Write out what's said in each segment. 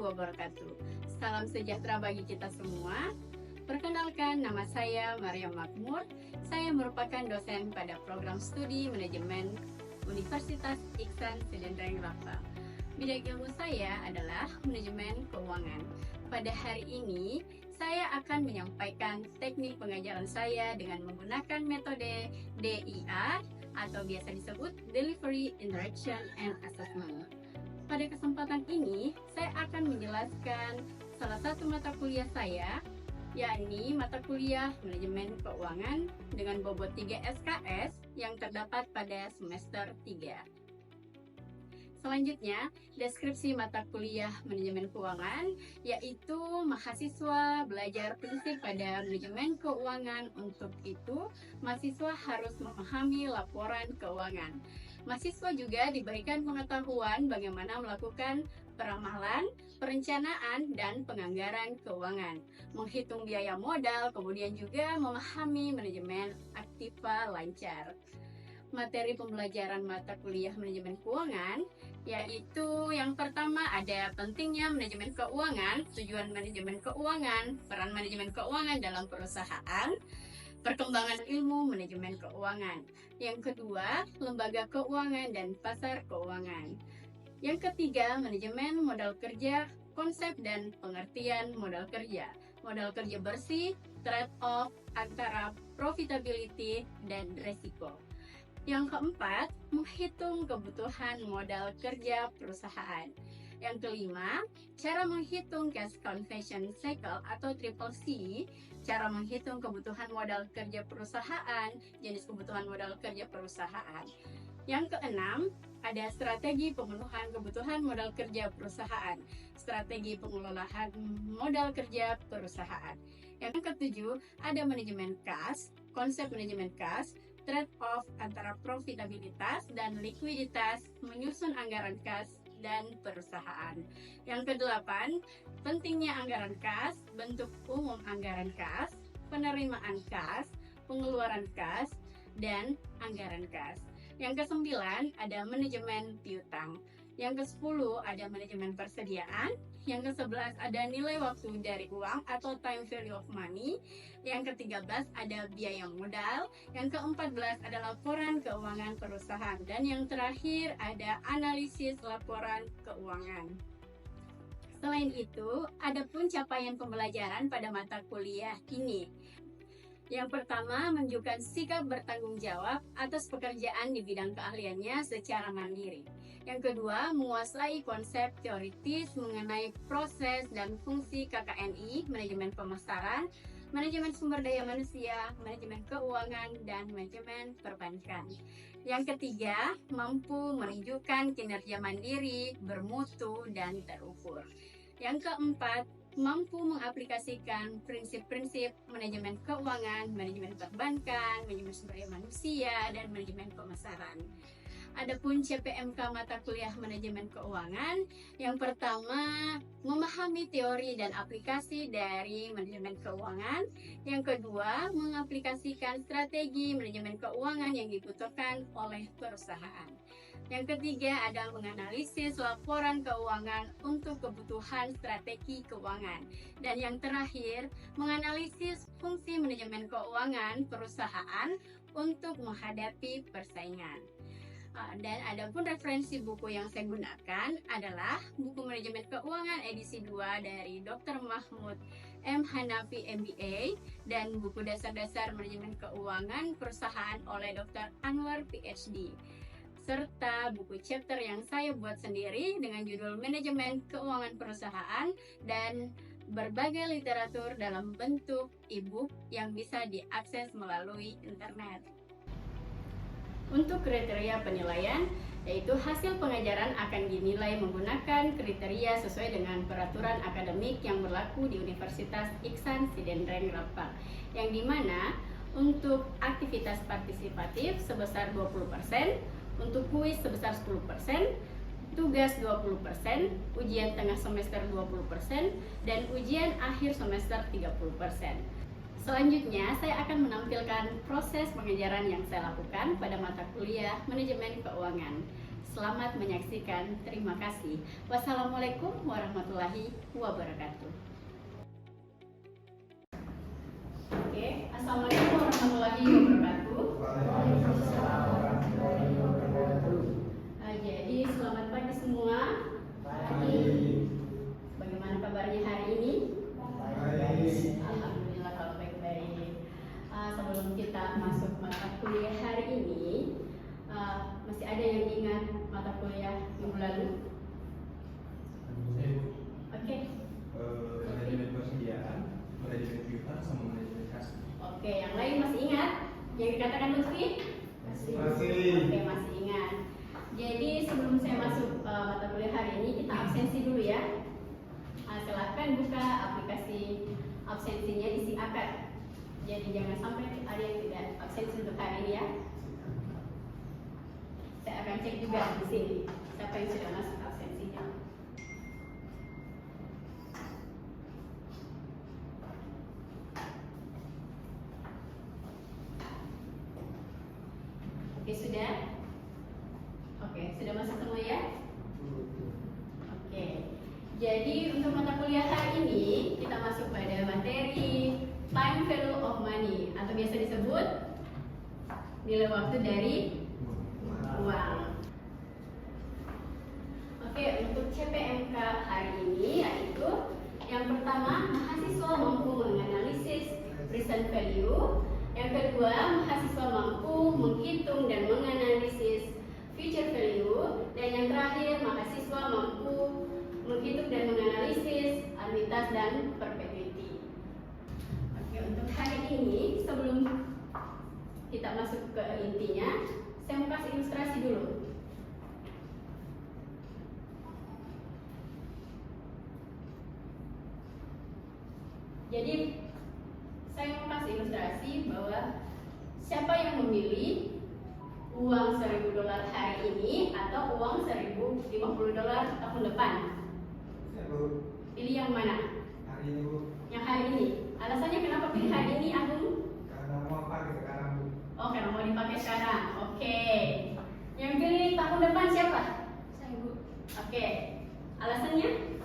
wabarakatuh. Salam sejahtera bagi kita semua. Perkenalkan, nama saya Maria Makmur. Saya merupakan dosen pada program studi manajemen Universitas Iksan Sedendraing Lapang. Bidang ilmu saya adalah manajemen keuangan. Pada hari ini, saya akan menyampaikan teknik pengajaran saya dengan menggunakan metode DIA atau biasa disebut Delivery, Interaction, and Assessment. Pada kesempatan ini, saya akan menjelaskan salah satu mata kuliah saya, yakni mata kuliah Manajemen Keuangan dengan bobot 3 SKS yang terdapat pada semester 3. Selanjutnya, deskripsi mata kuliah manajemen keuangan, yaitu mahasiswa belajar prinsip pada manajemen keuangan. Untuk itu, mahasiswa harus memahami laporan keuangan. Mahasiswa juga diberikan pengetahuan bagaimana melakukan peramalan, perencanaan, dan penganggaran keuangan, menghitung biaya modal, kemudian juga memahami manajemen aktiva lancar. Materi pembelajaran mata kuliah manajemen keuangan, yaitu yang pertama ada pentingnya manajemen keuangan, tujuan manajemen keuangan, peran manajemen keuangan dalam perusahaan, perkembangan ilmu manajemen keuangan. Yang kedua, lembaga keuangan dan pasar keuangan. Yang ketiga, manajemen modal kerja, konsep dan pengertian modal kerja. Modal kerja bersih, trade-off antara profitability dan resiko. Yang keempat, menghitung kebutuhan modal kerja perusahaan. Yang kelima, cara menghitung cash conversion cycle atau triple C, cara menghitung kebutuhan modal kerja perusahaan, jenis kebutuhan modal kerja perusahaan. Yang keenam, ada strategi pemenuhan kebutuhan modal kerja perusahaan, strategi pengelolaan modal kerja perusahaan. Yang ketujuh, ada manajemen kas, konsep manajemen kas, trade-off antara profitabilitas dan likuiditas, menyusun anggaran kas dan perusahaan. Yang kedelapan, pentingnya anggaran kas, bentuk umum anggaran kas, penerimaan kas, pengeluaran kas, dan anggaran kas. Yang kesembilan, ada manajemen piutang. Yang ke-10 ada manajemen persediaan. Yang ke-11 ada nilai waktu dari uang atau time value of money. Yang ke-13 ada biaya modal. Yang ke-14 ada laporan keuangan perusahaan. Dan yang terakhir ada analisis laporan keuangan. Selain itu, ada pun capaian pembelajaran pada mata kuliah ini. Yang pertama, menunjukkan sikap bertanggung jawab atas pekerjaan di bidang keahliannya secara mandiri. Yang kedua, menguasai konsep teoritis mengenai proses dan fungsi KKNI, manajemen pemasaran, manajemen sumber daya manusia, manajemen keuangan, dan manajemen perbankan. Yang ketiga, mampu menunjukkan kinerja mandiri, bermutu, dan terukur. Yang keempat, mampu mengaplikasikan prinsip-prinsip manajemen keuangan, manajemen perbankan, manajemen sumber daya manusia, dan manajemen pemasaran. Adapun CPMK mata kuliah manajemen keuangan, yang pertama memahami teori dan aplikasi dari manajemen keuangan. Yang kedua, mengaplikasikan strategi manajemen keuangan yang dibutuhkan oleh perusahaan. Yang ketiga ada menganalisis laporan keuangan untuk kebutuhan strategi keuangan. Dan yang terakhir, menganalisis fungsi manajemen keuangan perusahaan untuk menghadapi persaingan. Dan ada pun referensi buku yang saya gunakan adalah buku Manajemen Keuangan edisi 2 dari Dr. Mahmud M. Hanafi MBA dan buku Dasar-Dasar Manajemen Keuangan Perusahaan oleh Dr. Anwar PhD, serta buku chapter yang saya buat sendiri dengan judul Manajemen Keuangan Perusahaan dan berbagai literatur dalam bentuk e-book yang bisa diakses melalui internet. Untuk kriteria penilaian, yaitu hasil pengajaran akan dinilai menggunakan kriteria sesuai dengan peraturan akademik yang berlaku di Universitas Iksan Sedendraing Lapang, yang dimana untuk aktivitas partisipatif sebesar 20%, untuk kuis sebesar 10%, tugas 20%, ujian tengah semester 20%, dan ujian akhir semester 30%. Selanjutnya, saya akan menampilkan proses pengajaran yang saya lakukan pada mata kuliah Manajemen Keuangan. Selamat menyaksikan. Terima kasih. Wassalamualaikum warahmatullahi wabarakatuh. Oke, assalamualaikum warahmatullahi wabarakatuh. Jadi selamat pagi semua. Bagaimana kabarnya hari ini? Alhamdulillah kalau baik-baik. Sebelum kita masuk mata kuliah hari ini, masih ada yang ingat mata kuliah minggu lalu? Oke. Manajemen persediaan, manajemen piutang, sama manajemen kas. Oke, yang lain masih ingat yang dikatakan Lutfi? Masih. Oke, masih ingat. Jadi sebelum saya masuk mata kuliah hari ini, kita absensi dulu ya. Silahkan buka aplikasi absensinya, isi akad. Jadi jangan sampai ada yang tidak absensi untuk hari ini ya. Saya akan cek juga di sini siapa yang sudah masuk absensinya. Oke, sudah? Oke, sudah masuk semua ya? Oke. Jadi untuk mata kuliah hari ini kita masuk pada materi time value of money atau biasa disebut nilai waktu dari uang. Oke, untuk CPMK hari ini yaitu yang pertama, mahasiswa mampu menganalisis present value. Yang kedua, mahasiswa mampu menghitung dan menganalisis future value. Dan yang terakhir, mahasiswa mampu menghitung dan menganalisis arbitrage dan perpetuity. Oke, untuk hari ini sebelum kita masuk ke intinya, saya mau kasih ilustrasi dulu. Jadi saya mau kasih ilustrasi bahwa siapa yang memilih uang $1.000 hari ini atau uang $1.050 tahun depan? Pilih yang mana? Hari ini, Bu. Yang hari ini. Alasannya kenapa pilih hari ini, Agung? Karena mau pakai sekarang, Bu. Oh, karena mau dipakai sekarang. Oke. Yang pilih tahun depan siapa? Saya, Bu. Oke. Alasannya?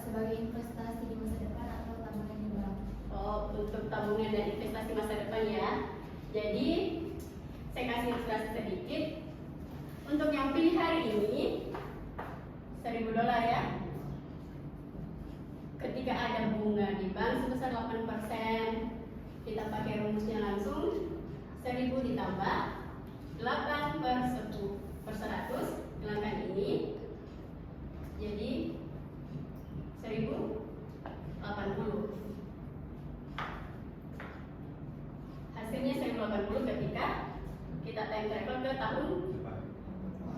Sebagai investasi di masa depan atau tabungan di bank. Oh, untuk tabungan dan investasi masa depan ya. Jadi, saya kasih ilustrasi sedikit. Untuk yang pilih hari ini, $1.000 ya. Ketika ada bunga di bank sebesar 8%, kita pakai rumusnya langsung. 1.000 ditambah 8/100, hilangkan ini. Jadi 1.080. Hasilnya 1.080 ketika kita time travel ke tahun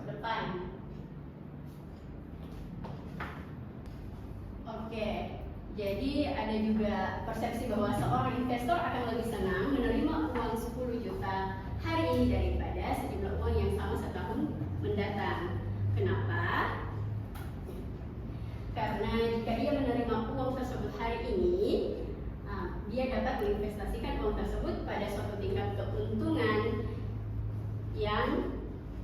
depan. Oke, jadi ada juga persepsi bahwa seorang investor akan lebih senang menerima uang 10 juta hari ini daripada sejumlah uang yang sama setahun mendatang. Kenapa? Karena jika ia menerima uang tersebut hari ini, dia dapat menginvestasikan uang tersebut pada suatu tingkat keuntungan yang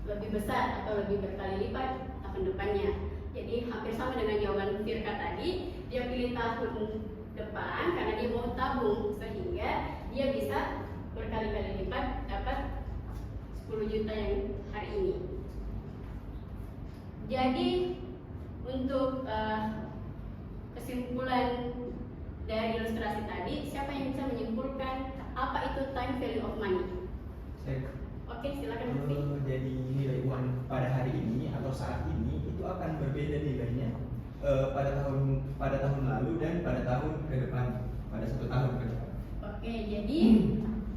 lebih besar atau lebih berkali lipat tahun depannya. Jadi hampir sama dengan jawaban Firka tadi, dia pilih tahun depan karena dia mau tabung sehingga dia bisa berkali-kali lipat dapat 10 juta yang hari ini. Jadi untuk kesimpulan dari ilustrasi tadi, siapa yang bisa menyimpulkan apa itu time value of money? Saya. Oke, silakan Lutfi. Jadi nilai uang pada hari ini atau saat ini itu akan berbeda nilainya pada tahun lalu dan pada tahun ke depan, pada 1 tahun ke depan. Oke, jadi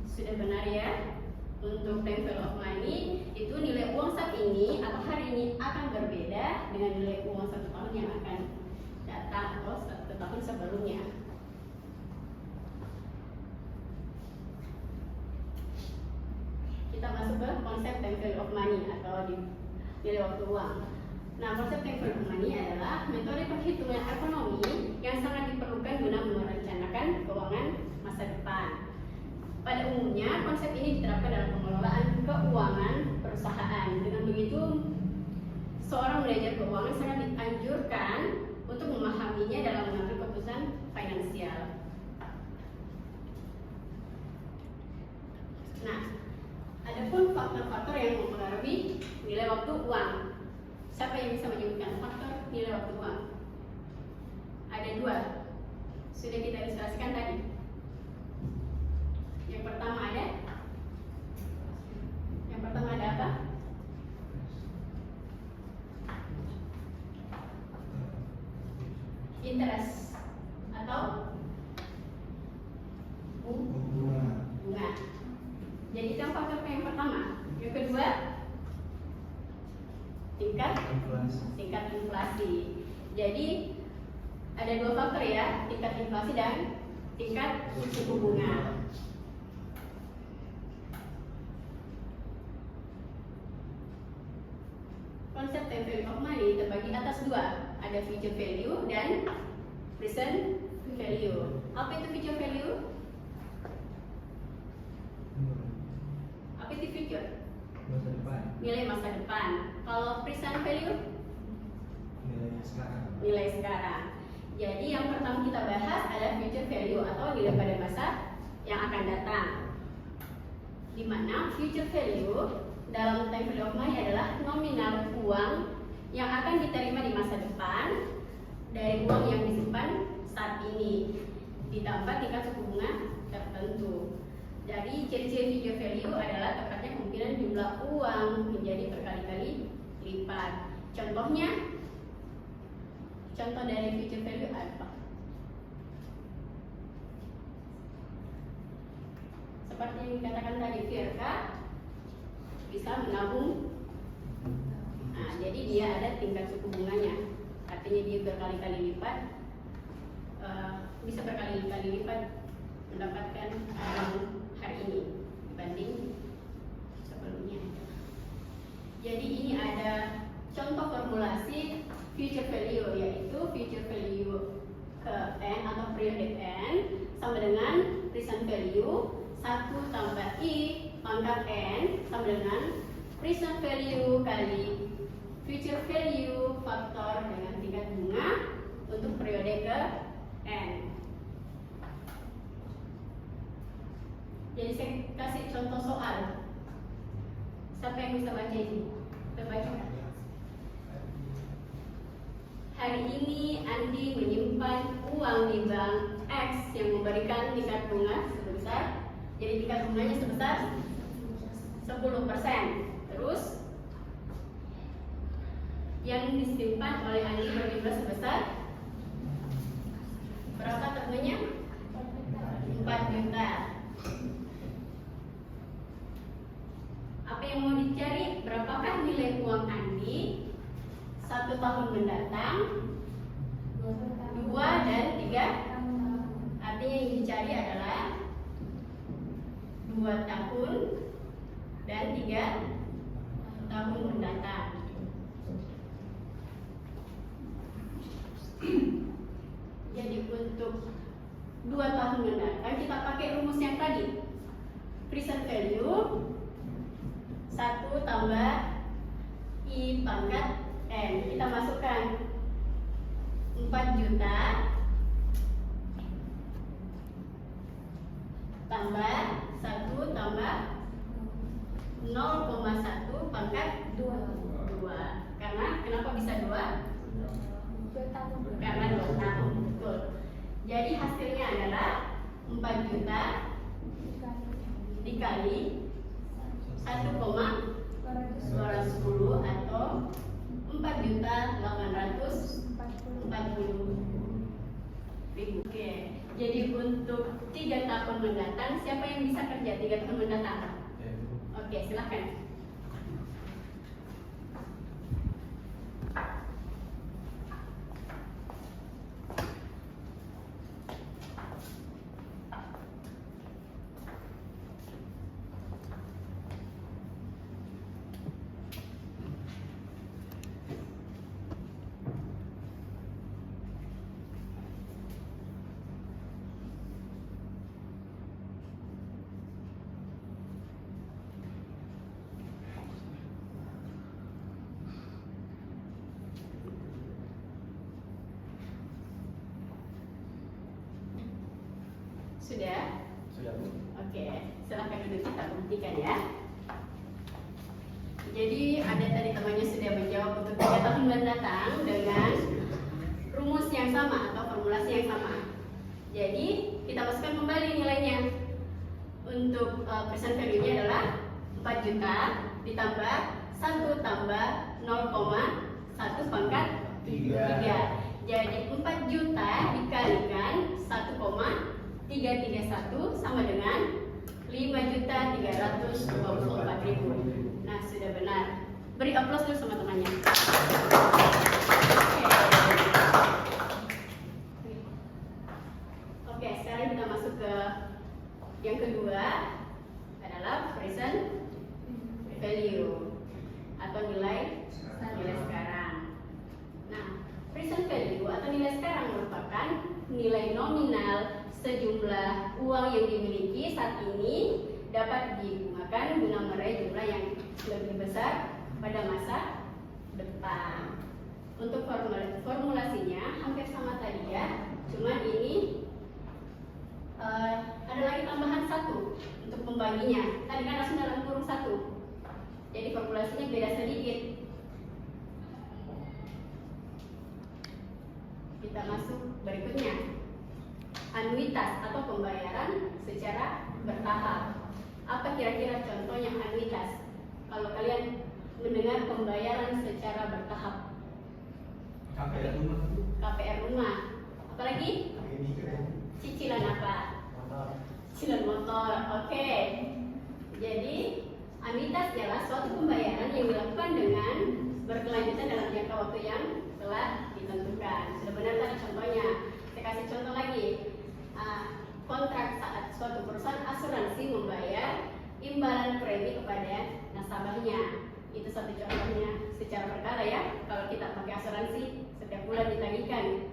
sudah benar ya. Untuk time value of money itu nilai uang saat ini atau hari ini akan berbeda dengan nilai uang 1 tahun yang akan datang atau 1 tahun sebelumnya. Kita masuk ke konsep time value of money atau nilai waktu uang. Nah, konsep time value of money adalah metode perhitungan ekonomi yang sangat diperlukan guna merencanakan keuangan masa depan. Pada umumnya, konsep ini diterapkan dalam pengelolaan keuangan perusahaan. Dengan begitu, seorang belajar keuangan sangat dianjurkan untuk memahaminya dalam mengambil keputusan finansial. Nah, adapun faktor-faktor yang mempengaruhi nilai waktu uang. Siapa yang bisa menyebutkan faktor nilai waktu uang? Ada 2. Sudah kita ilustrasikan tadi. Yang pertama ada apa? Interest atau bunga. Jadi itu faktor yang pertama. Yang kedua, tingkat inflasi. Jadi ada 2 faktor ya, tingkat inflasi dan tingkat suku bunga. Konsep time value of money terbagi atas 2, ada future value dan present value. Apa itu future value? Apa itu future? Masa depan. Nilai masa depan. Kalau present value? Nilai sekarang. Jadi yang pertama kita bahas adalah future value atau nilai pada masa yang akan datang. Di mana future value dalam time value of money adalah nominal uang yang akan diterima di masa depan dari uang yang disimpan saat ini, ditambah tingkat suku bunga tertentu. Jadi ciri-ciri future value adalah tepatnya kemungkinan jumlah uang menjadi berkali-kali lipat. Contoh dari future value apa? Seperti yang dikatakan tadi, Firka bisa menabung. Nah, jadi dia ada tingkat suku bunganya. Artinya dia berkali-kali lipat, bisa berkali-kali lipat mendapatkan uang hari ini dibanding sebelumnya. Jadi ini ada contoh formulasi future value, yaitu future value ke N atau periode N sama dengan present value 1 tambah I pangkat N sama dengan present value kali future value faktor dengan tingkat bunga untuk periode ke N. Jadi saya kasih contoh soal. Siapa yang bisa baca ini? Kita baca. Hari ini Andi menyimpan uang di bank X yang memberikan tingkat bunga sebesar, jadi tingkat bunganya sebesar 10%. Terus yang disimpan oleh Andi berjumlah sebesar berapa tabungannya? 4 juta. Apa yang mau dicari? Berapakah nilai uang Andi 1 tahun mendatang, 2 dan 3? Artinya yang dicari adalah 2 tahun dan 3 tahun mendatang. Jadi untuk 2 tahun mendatang kita pakai rumus yang tadi, present value 1 tambah I pangkat N. Kita masukkan 4 juta tambah 1 tambah 0,1 pangkat 2. Karena kenapa bisa 2? Karena 2 tahun, betul. Jadi hasilnya adalah 4 juta dikali 1,210 atau 4.840.000. Oke, jadi untuk 3 tahun mendatang, siapa yang bisa kerja 3 tahun mendatang? Oke, silahkan. Sudah? Sudah Bu. Oke, silahkan duduk, kita buktikan ya. Jadi ada tadi temannya sudah menjawab untuk 3 tahun mendatang dengan rumus yang sama atau formulasi yang sama. Jadi kita masukkan kembali nilainya. Untuk present value-nya adalah 4 juta ditambah 1 tambah 0,1 pangkat 3. Jadi 4 juta dikalikan 1,331 sama dengan 5.324.000. Nah, sudah benar. Beri aplaus dulu sama temannya. Oke, sekarang kita masuk ke yang kedua adalah present value atau nilai sekarang. Nah, present value atau nilai sekarang merupakan nilai nominal sejumlah uang yang dimiliki saat ini dapat digunakan guna meraih jumlah yang lebih besar pada masa depan. Untuk formulasinya hampir sama tadi ya, cuman ini ada lagi tambahan 1 untuk pembaginya. Tadi kan langsung dalam kurung 1, jadi formulasinya beda sedikit. Kita masuk berikutnya, anuitas atau pembayaran secara bertahap. Apa kira-kira contohnya anuitas? Kalau kalian mendengar pembayaran secara bertahap, KPR rumah. KPR rumah, apalagi cicilan apa? Cicilan motor. Oke. Jadi anuitas adalah suatu pembayaran yang dilakukan dengan berkelanjutan dalam jangka waktu yang telah ditentukan. Sudah benar tadi contohnya. Saya kasih contoh lagi. Kontrak saat suatu perusahaan asuransi membayar imbalan premi kepada nasabahnya. Itu satu contohnya secara berkala ya. Kalau kita pakai asuransi setiap bulan ditagihkan.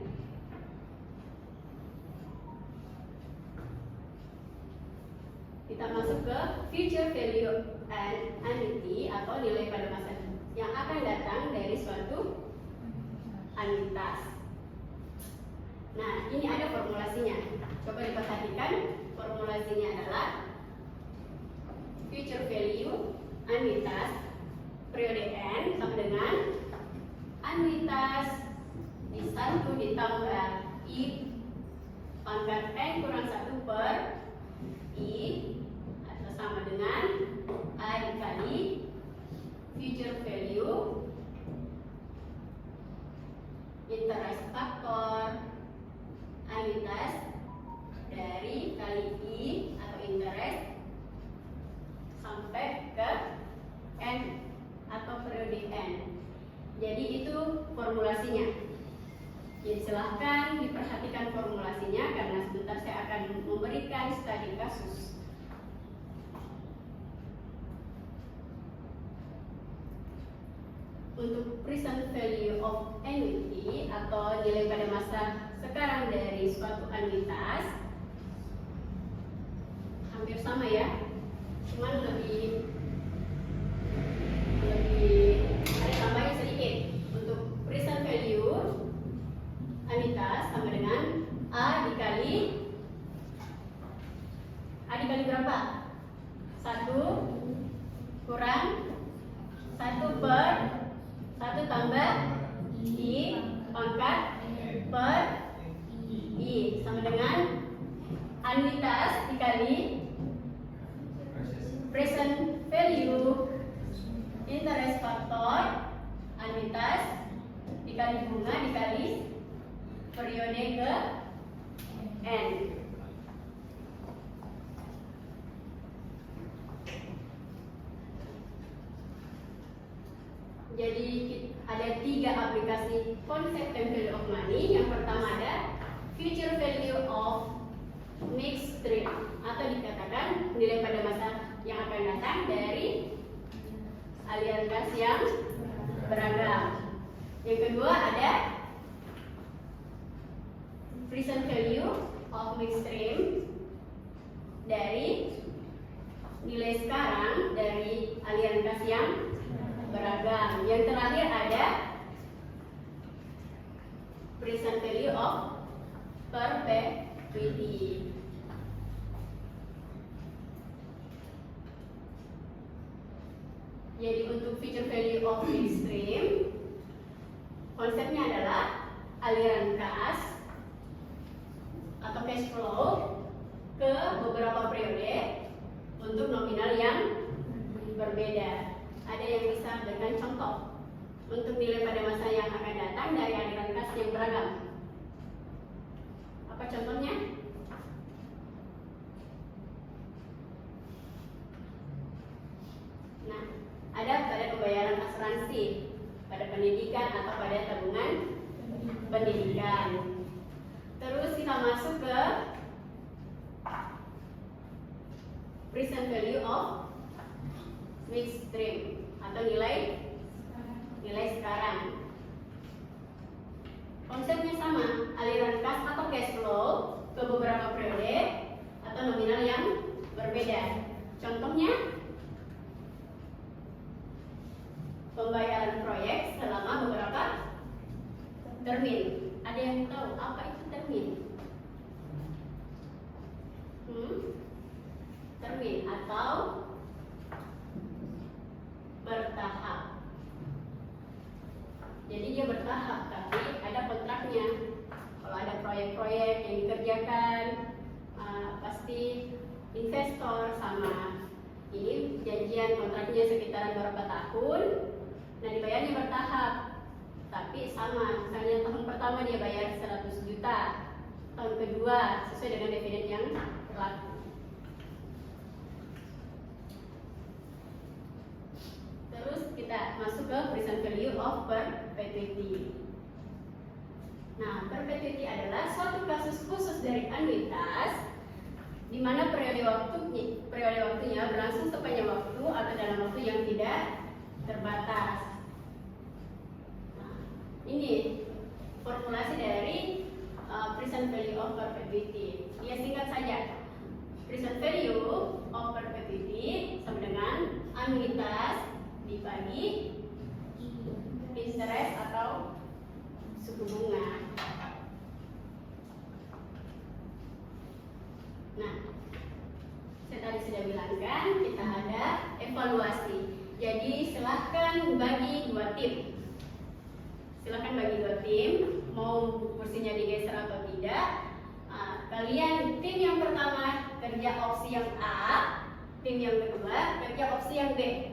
Kita masuk ke future value and annuity atau nilai pada masa yang akan datang dari suatu anuitas. Nah, ini ada formulasinya. Coba diperhatikan, formulasinya adalah future value anuitas periode N sama dengan anuitas di 1 ditambah I pangkat N kurang 1 per I atau sama dengan A dikali future value interest factor anuitas dari kali I atau interest sampai ke N atau periode N. Jadi itu formulasinya. Jadi silahkan diperhatikan formulasinya karena sebentar saya akan memberikan studi kasus. Untuk present value of annuity atau nilai pada masa sekarang dari suatu anuitas hampir sama ya, cuman lebih ada tambahan sedikit. Untuk present value anuitas sama dengan A dikali berapa? 1 kurang 1 per 1 tambah I pangkat per I sama dengan anuitas dikali present value interest factor anuitas dikali bunga dikali periode ke N. Jadi ada 3 aplikasi konsep time value of money. Yang pertama ada future value of mixed stream atau dikatakan nilai pada masa yang akan datang dari aliran gas yang beragam. Yang kedua ada present value of mixed stream dari nilai sekarang dari aliran gas yang beragam. Yang terakhir ada present value of perpetuity. Jadi untuk future value of fixed stream, konsepnya adalah aliran kas atau cash flow ke beberapa periode untuk nominal yang berbeda. Ada yang bisa dengan contoh untuk nilai pada masa yang akan datang dari aliran kas yang beragam. Apa contohnya? Nah, ada pada pembayaran asuransi, pada pendidikan atau pada tabungan pendidikan. Terus kita masuk ke present value of mixed stream atau nilai sekarang. Konsepnya sama, aliran kas atau cash flow ke beberapa periode atau nominal yang berbeda. Contohnya, pembayaran proyek selama beberapa termin. Ada yang tahu apa itu termin? Termin atau bertahap. Jadi dia bertahap, tapi ada kontraknya. Kalau ada proyek-proyek yang dikerjakan, pasti investor sama ini janjian kontraknya sekitaran berapa tahun. Nah, dibayarnya bertahap, tapi sama. Misalnya tahun pertama dia bayar 100 juta, tahun kedua sesuai dengan dividen yang berlaku. Terus kita masuk ke present value of perpetuity. Nah, perpetuity adalah suatu kasus khusus dari anuitas di mana periode waktunya berlangsung sepanjang waktu atau dalam waktu yang tidak terbatas. Nah, ini formulasi dari present value of perpetuity. Dia singkat saja. Present value of perpetuity sama dengan anuitas dibagi interest atau suku bunga. Nah, saya tadi sudah bilangkan kita ada evaluasi. Jadi silahkan bagi dua tim. Mau kursinya digeser atau tidak. Kalian tim yang pertama kerja opsi yang A, tim yang kedua kerja opsi yang B.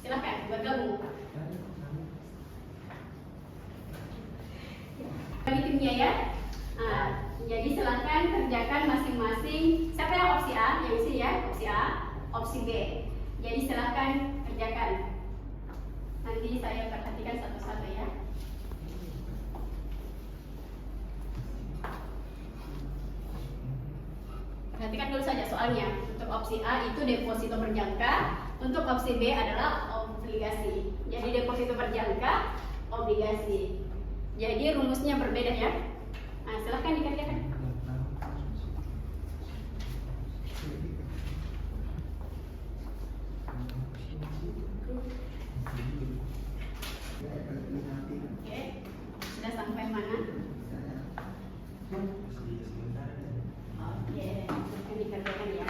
Silahkan bergabung. Bagi timnya ya. Jadi silahkan kerjakan masing-masing. Siapa yang opsi A? Yang isi ya, opsi A, opsi B. Jadi silahkan kerjakan. Nanti saya perhatikan satu-satu ya. Perhatikan dulu saja soalnya. Untuk opsi A itu deposito berjangka, untuk opsi B adalah obligasi. Jadi deposito berjangka, obligasi. Jadi rumusnya berbeda ya. Nah, silahkan dikerjakan. Oke, sudah sampai mana? Oke, silahkan dikerjakan ya.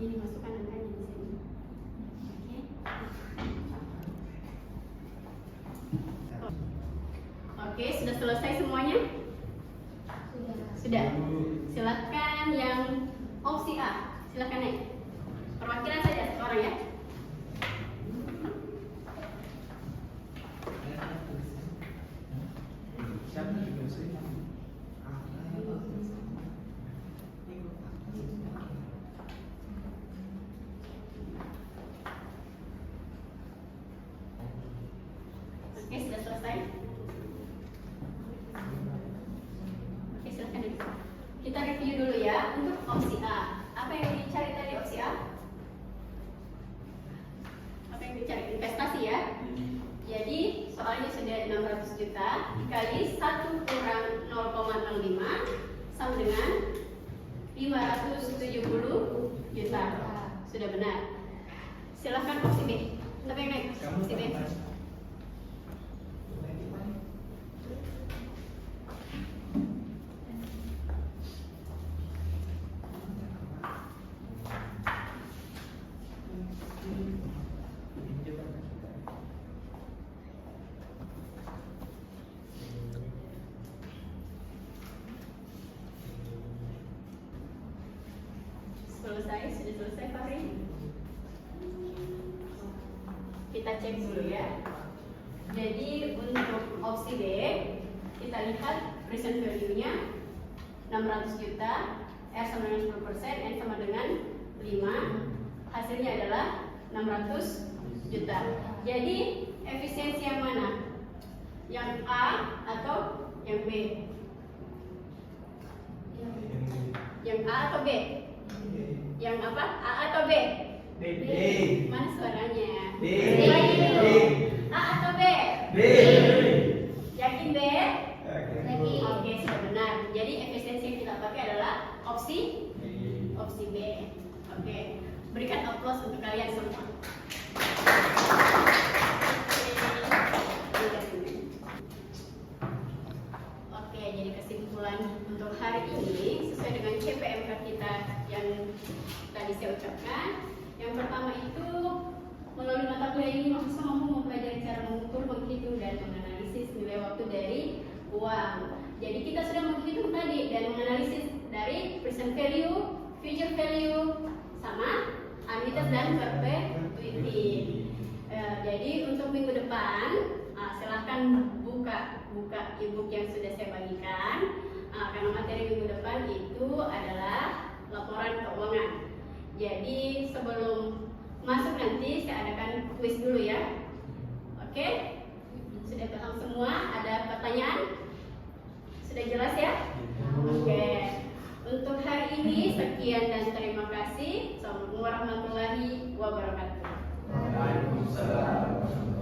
Ini masukkan angkanya di sini. Oke, sudah selesai semuanya? Sudah. Silakan yang opsi A, silakan naik. Perwakilan saja satu orang ya. Oke, sudah selesai. Oke, silakan duduk. Kita review dulu ya untuk opsi A. Apa yang dicari tadi opsi A? Apa yang dicari? Investasi ya. Jadi soalnya sudah 600 juta dikali 1 kurang 0,05 sama dengan 570 juta. Sudah benar. Silahkan opsi B. Siapa yang naik? Opsi B. Sudah selesai Fahri? Kita cek dulu ya. Jadi untuk opsi B, kita lihat present value-nya 600 juta, R sama dengan 10%, N sama dengan 5. Hasilnya adalah 600 juta. Jadi efisiensi yang mana? Yang A atau yang B? Yang A atau B? Yang apa? A atau B? B. Mana suaranya? B. B. A atau B? B. Yakin B? Yakin. Oke, sudah benar. Jadi efisiensi yang kita pakai adalah opsi B. Oke, berikan aplaus untuk kalian semua. Oke, jadi kesimpulan untuk hari ini sesuai dengan CPMK kita yang tadi saya ucapkan. Yang pertama itu melalui mata kuliah ini mahasiswa mampu mempelajari cara mengukur, menghitung, dan menganalisis nilai waktu dari uang. Jadi kita sudah menghitung tadi dan menganalisis dari present value, future value, sama anuitas dan perpetuity. Jadi untuk minggu depan silahkan buka e-book yang sudah saya bagikan, karena materi minggu depan itu adalah laporan keuangan. Jadi sebelum masuk nanti saya adakan kuis dulu ya. Oke? Sudah paham semua? Ada pertanyaan? Sudah jelas ya? Oke. Untuk hari ini sekian dan terima kasih. Assalamualaikum warahmatullahi wabarakatuh. Waalaikumsalam.